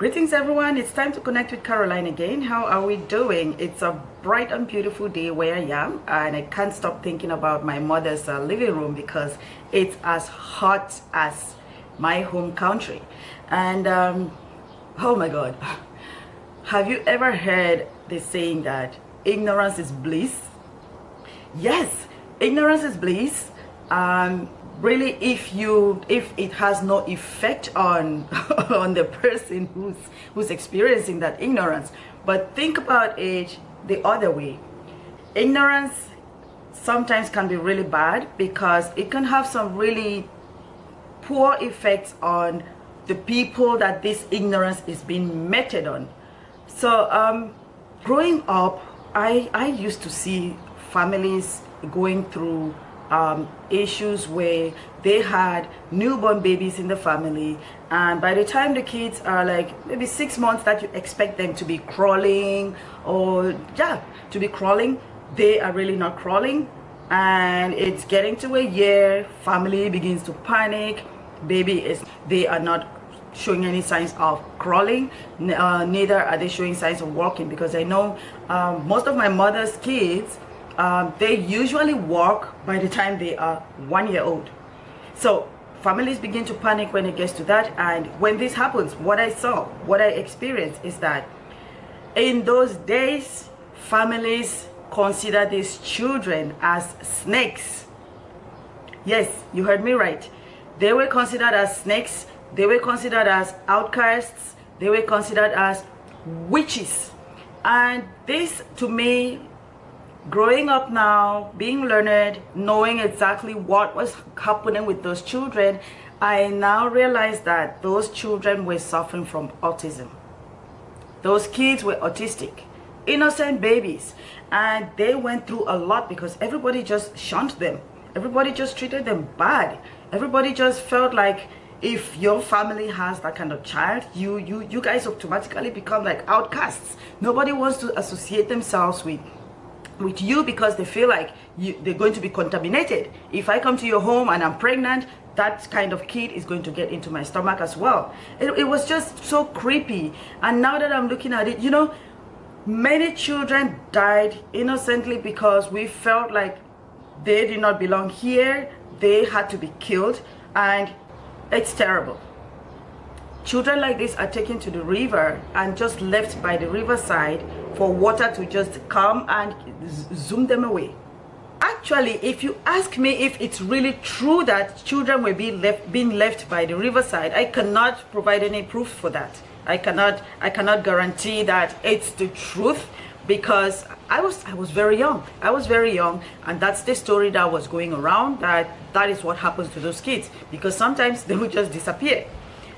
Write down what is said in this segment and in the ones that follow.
Greetings everyone, it's time to connect with Caroline again. How are we doing? It's a bright and beautiful day where I am, and I can't stop thinking about my mother's living room because it's as hot as my home country. And oh my god, have you ever heard the saying that ignorance is bliss? Yes, ignorance is bliss. Really, if it has no effect on on the person who's experiencing that ignorance. But think about it the other way. Ignorance sometimes can be really bad because it can have some really poor effects on the people that this ignorance is being meted on. So growing up, I used to see families going through issues where they had newborn babies in the family, and by the time the kids are like maybe 6 months that you expect them to be crawling, or to be crawling, they are really not crawling, and it's getting to a year, family begins to panic, they are not showing any signs of crawling, neither are they showing signs of walking, because I know most of my mother's kids, they usually walk by the time they are 1 year old. So families begin to panic when it gets to that. And when this happens, what I experienced is that in those days, families consider these children as snakes. Yes, you heard me right. They were considered as snakes. They were considered as outcasts. They were considered as witches. And this, to me, growing up now, being learned, knowing exactly what was happening with those children, I now realize that those children were suffering from autism. Those kids were autistic, innocent babies, and they went through a lot because everybody just shunned them. Everybody just treated them bad. Everybody just felt like if your family has that kind of child, you guys automatically become like outcasts. Nobody wants to associate themselves with you because they feel like they're going to be contaminated. If I come to your home and I'm pregnant, that kind of kid is going to get into my stomach as well. It was just so creepy. And now that I'm looking at it, many children died innocently because we felt like they did not belong here. They had to be killed, and it's terrible. Children like this are taken to the river and just left by the riverside for water to just come and zoom them away. Actually, if you ask me if it's really true that children were being left by the riverside, I cannot provide any proof for that. I cannot guarantee that it's the truth, because I was very young. I was very young, and that's the story that was going around, that is what happens to those kids, because sometimes they would just disappear.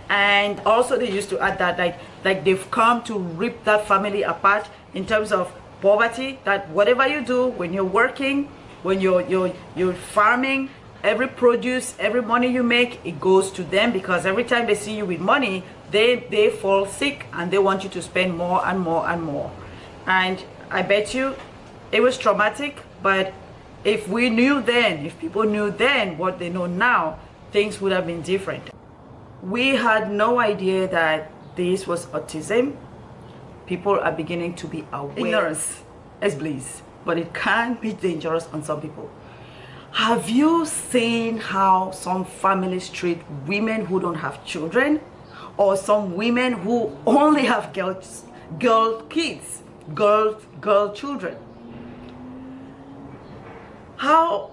And also they used to add that like they've come to rip that family apart in terms of poverty, that whatever you do, when you're working, when you're farming, every produce, every money you make, it goes to them, because every time they see you with money, they fall sick and they want you to spend more and more and more. And I bet you it was traumatic, but if we knew then, if people knew then what they know now, things would have been different. We had no idea that this was autism. People are beginning to be aware. Ignorance is bliss, but it can be dangerous on some people. Have you seen how some families treat women who don't have children, or some women who only have girl children? How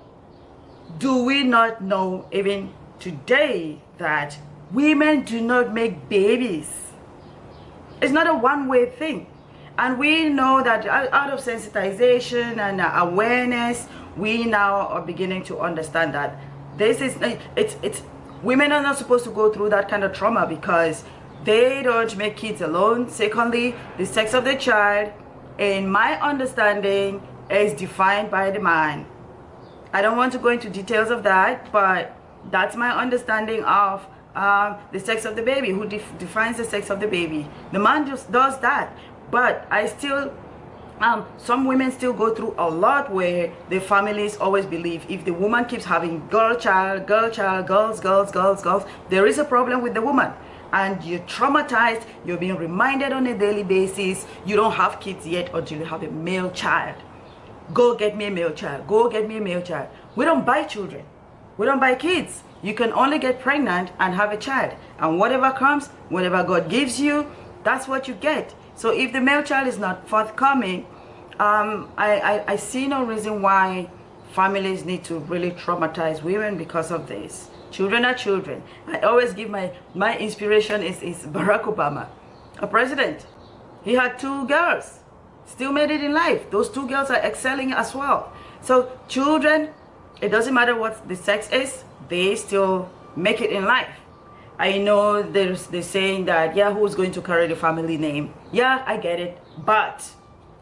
do we not know even today that women do not make babies? It's not a one-way thing. And we know that out of sensitization and awareness, we now are beginning to understand that women are not supposed to go through that kind of trauma, because they don't make kids alone. Secondly, the sex of the child, in my understanding, is defined by the man. I don't want to go into details of that, but that's my understanding of the sex of the baby. Who defines the sex of the baby? The man just does that. But I still some women still go through a lot where the families always believe if the woman keeps having girl child, girls, there is a problem with the woman. and you're traumatized, you're being reminded on a daily basis, you don't have kids yet until you have a male child. Go get me a male child. Go get me a male child. We don't buy children. We don't buy kids. You can only get pregnant and have a child. And whatever comes, whatever God gives you, that's what you get. So if the male child is not forthcoming, I see no reason why families need to really traumatize women because of this. Children are children. I always give my inspiration is Barack Obama, a president. He had 2 girls, still made it in life. Those 2 girls are excelling as well. So children, it doesn't matter what the sex is, they still make it in life. I know there's the saying that, yeah, who's going to carry the family name? Yeah, I get it. But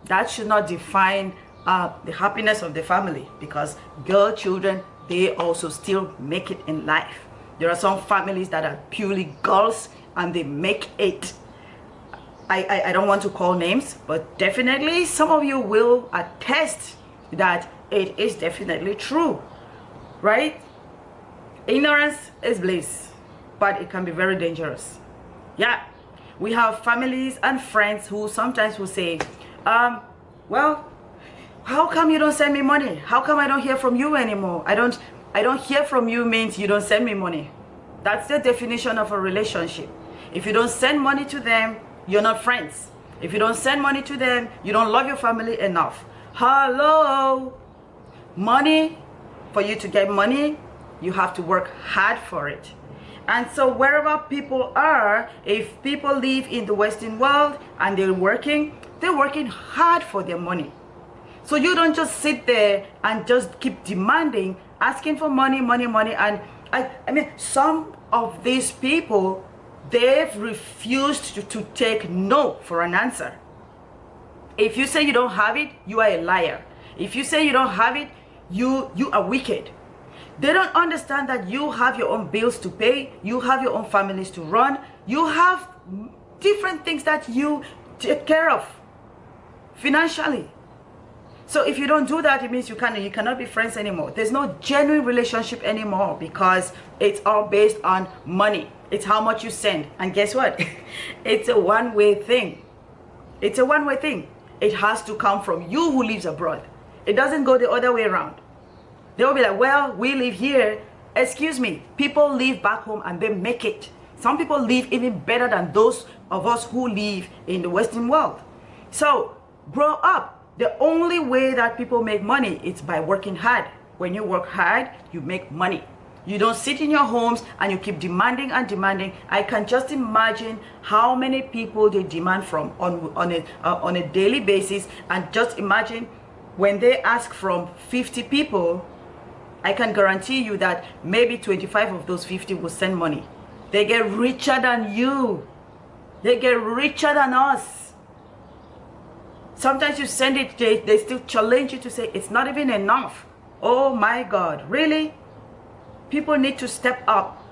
that should not define the happiness of the family, because girl children, they also still make it in life. There are some families that are purely girls and they make it. I don't want to call names, but definitely some of you will attest that it is definitely true, right? Ignorance is bliss, but it can be very dangerous. Yeah, we have families and friends who sometimes will say, well, how come you don't send me money? How come I don't hear from you anymore? I don't hear from you means you don't send me money. That's the definition of a relationship. If you don't send money to them, you're not friends. If you don't send money to them, you don't love your family enough. Hello? Money, for you to get money, you have to work hard for it. And so wherever people are, if people live in the Western world and they're working hard for their money. So you don't just sit there and just keep demanding, asking for money. And I mean, some of these people, they've refused to take no for an answer. If you say you don't have it, you are a liar. If you say you don't have it, you are wicked. They don't understand that you have your own bills to pay, you have your own families to run, you have different things that you take care of financially. So if you don't do that, it means you cannot be friends anymore. There's no genuine relationship anymore, because it's all based on money. It's how much you send. And guess what? It's a one-way thing. It's a one-way thing. It has to come from you who lives abroad. It doesn't go the other way around. They'll be like, well, we live here. Excuse me. People live back home and they make it. Some people live even better than those of us who live in the Western world. So grow up. The only way that people make money is by working hard. When you work hard, you make money. You don't sit in your homes and you keep demanding and demanding. I can just imagine how many people they demand from on a daily basis. And just imagine when they ask from 50 people, I can guarantee you that maybe 25 of those 50 will send money. They get richer than you. They get richer than us. Sometimes you send it, they still challenge you to say, it's not even enough. Oh my God, really? People need to step up.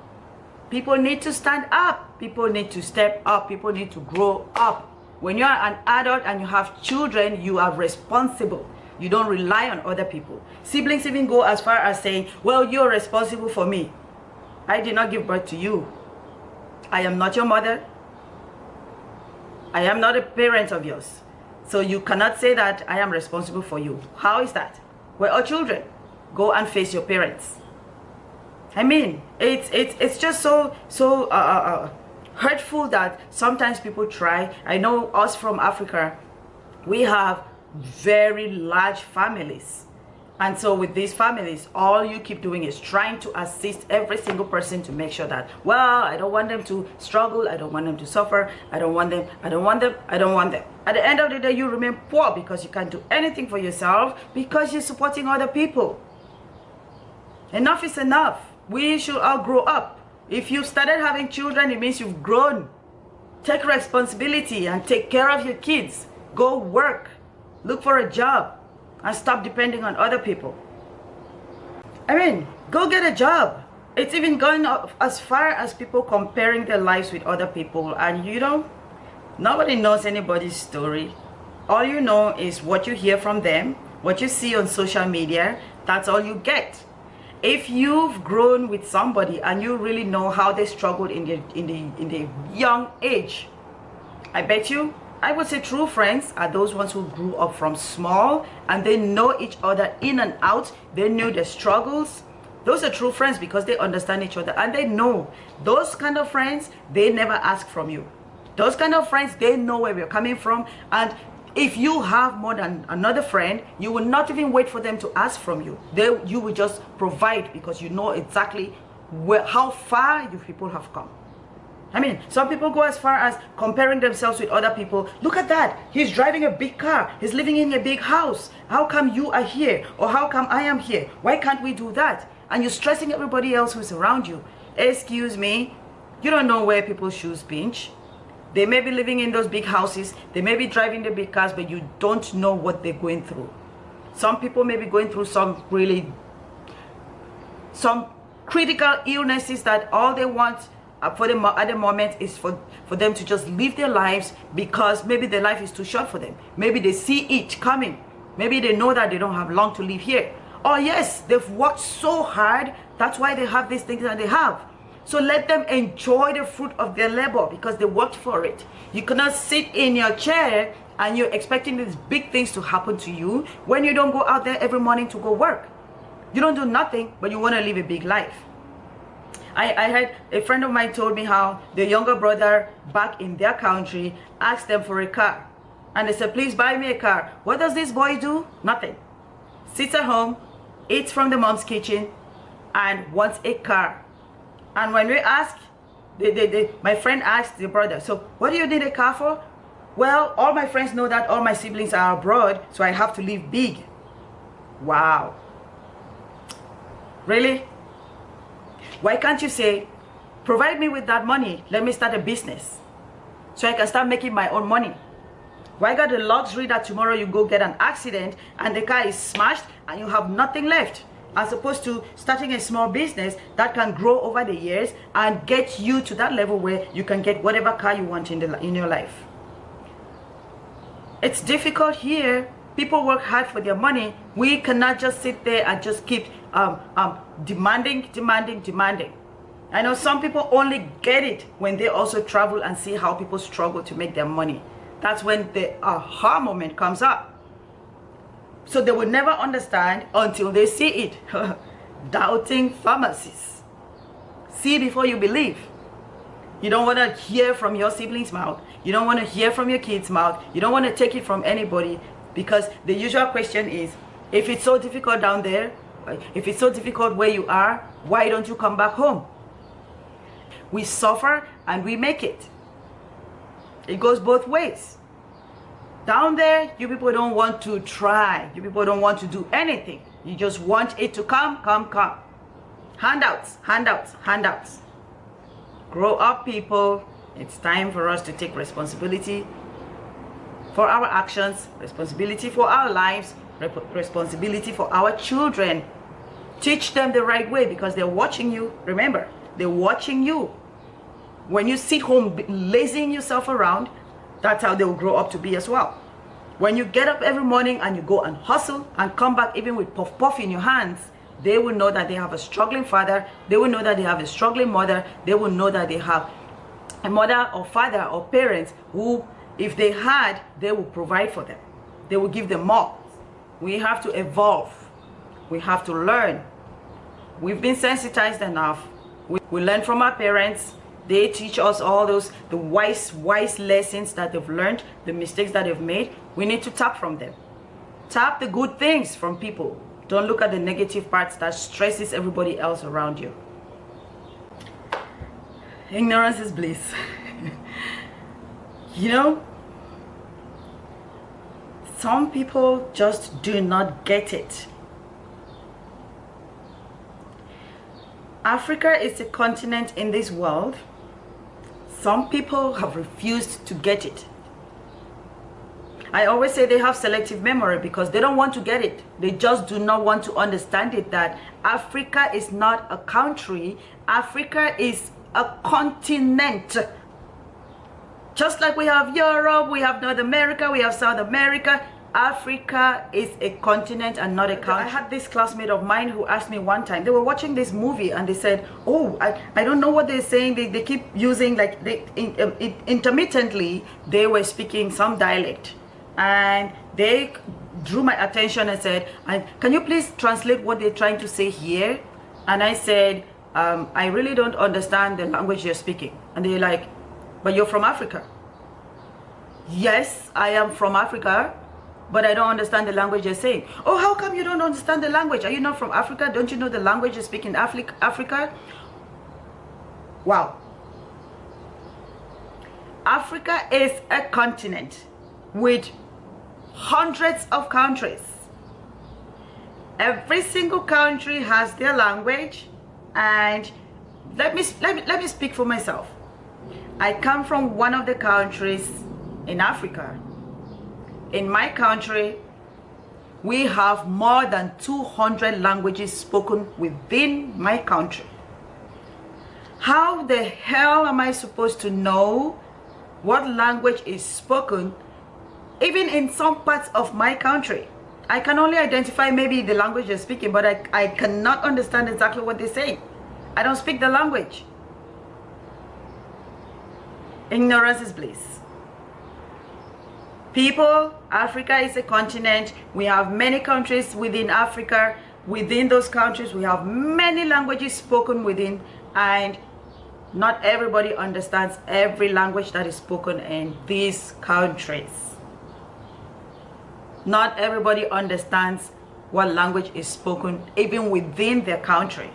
People need to stand up. People need to step up. People need to grow up. When you are an adult and you have children, you are responsible. You don't rely on other people. Siblings even go as far as saying, well, you're responsible for me. I did not give birth to you. I am not your mother. I am not a parent of yours. So you cannot say that I am responsible for you. How is that? We're all children. Go and face your parents. I mean, it's just so hurtful that sometimes people try. I know us from Africa, we have very large families. And so with these families, all you keep doing is trying to assist every single person to make sure that, well, I don't want them to struggle. I don't want them to suffer. I don't want them. At the end of the day, you remain poor because you can't do anything for yourself because you're supporting other people. Enough is enough. We should all grow up. If you started having children, it means you've grown. Take responsibility and take care of your kids. Go work. Look for a job. And stop depending on other people. I mean, go get a job. It's even going as far as people comparing their lives with other people. And you know, nobody knows anybody's story. All you know is what you hear from them, what you see on social media. That's all you get. If you've grown with somebody and you really know how they struggled in the young age, I bet you, I would say true friends are those ones who grew up from small and they know each other in and out. They knew their struggles. Those are true friends because they understand each other and they know. Those kind of friends, they never ask from you. Those kind of friends, they know where we're coming from. And if you have more than another friend, you will not even wait for them to ask from you. You will just provide because you know exactly how far you people have come. I mean, some people go as far as comparing themselves with other people. Look at that. He's driving a big car. He's living in a big house. How come you are here? Or how come I am here? Why can't we do that? And you're stressing everybody else who's around you. Excuse me. You don't know where people's shoes pinch. They may be living in those big houses. They may be driving the big cars, but you don't know what they're going through. Some people may be going through some critical illnesses that all they want at the moment is for them to just live their lives because maybe their life is too short for them. Maybe they see it coming. Maybe they know that they don't have long to live here. Or yes, they've worked so hard. That's why they have these things that they have. So let them enjoy the fruit of their labor because they worked for it. You cannot sit in your chair and you're expecting these big things to happen to you when you don't go out there every morning to go work. You don't do nothing, but you want to live a big life. I had a friend of mine told me how the younger brother back in their country asked them for a car. And they said, please buy me a car. What does this boy do? Nothing. Sits at home, eats from the mom's kitchen, and wants a car. And when we ask, my friend asked the brother, so what do you need a car for? Well, all my friends know that all my siblings are abroad, so I have to live big. Wow. Really? Why can't you say, provide me with that money, let me start a business so I can start making my own money? Why got the luxury that tomorrow you go get an accident and the car is smashed and you have nothing left, as opposed to starting a small business that can grow over the years and get you to that level where you can get whatever car you want in your life? It's difficult here. People work hard for their money. We cannot just sit there and just keep demanding. I know some people only get it when they also travel and see how people struggle to make their money. That's when the aha moment comes up. So they will never understand until they see it. Doubting pharmacists. See before you believe. You don't want to hear from your siblings' mouth. You don't want to hear from your kids' mouth. You don't want to take it from anybody, because the usual question is, if it's so difficult down there, if it's so difficult where you are, why don't you come back home? We suffer and we make it. It goes both ways. Down there, you people don't want to try. You people don't want to do anything. You just want it to come. Handouts. Grow up, people. It's time for us to take responsibility for our actions, responsibility for our lives, responsibility for our children. Teach them the right way because they're watching you. Remember, they're watching you. When you sit home lazying yourself around, that's how they will grow up to be as well. When you get up every morning and you go and hustle and come back even with puff in your hands, they will know that they have a struggling father. They will know that they have a struggling mother. They will know that they have a mother or father or parents who, if they had, they will provide for them. They will give them more. We have to evolve. We have to learn. We've been sensitized enough. We learn from our parents. They teach us all the wise lessons that they've learned, the mistakes that they've made. We need to tap from them. Tap the good things from people. Don't look at the negative parts that stresses everybody else around you. Ignorance is bliss. You know, some people just do not get it. Africa is a continent in this world. Some people have refused to get it. I always say they have selective memory because they don't want to get it. They just do not want to understand it, that Africa is not a country. Africa is a continent. Just like we have Europe, we have North America, we have South America. Africa is a continent and not a country. I had this classmate of mine who asked me one time, they were watching this movie and they said, oh, I don't know what they're saying. They keep using, like, intermittently they were speaking some dialect, and they drew my attention and said, can you please translate what they're trying to say here? And I said, I really don't understand the language you're speaking. And they're like, but you're from Africa. Yes, I am from Africa, but I don't understand the language you're saying. Oh, how come you don't understand the language? Are you not from Africa? Don't you know the language you speak in Africa? Wow. Africa is a continent with hundreds of countries. Every single country has their language, and let me speak for myself. I come from one of the countries in Africa. In my country, we have more than 200 languages spoken within my country. How the hell am I supposed to know what language is spoken even in some parts of my country? I can only identify maybe the language they're speaking, but I cannot understand exactly what they're saying. I don't speak the language. Ignorance is bliss. People, Africa is a continent. We have many countries within Africa. Within those countries, we have many languages spoken within, and not everybody understands every language that is spoken in these countries. Not everybody understands what language is spoken even within their country.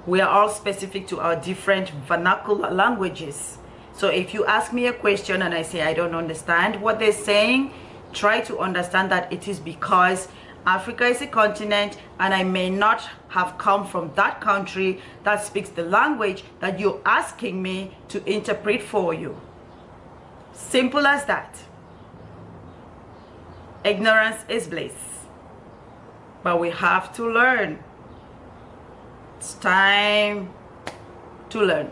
We are all specific to our different vernacular languages. So if you ask me a question and I say I don't understand what they're saying, try to understand that it is because Africa is a continent and I may not have come from that country that speaks the language that you're asking me to interpret for you. Simple as that. Ignorance is bliss. But we have to learn. It's time to learn.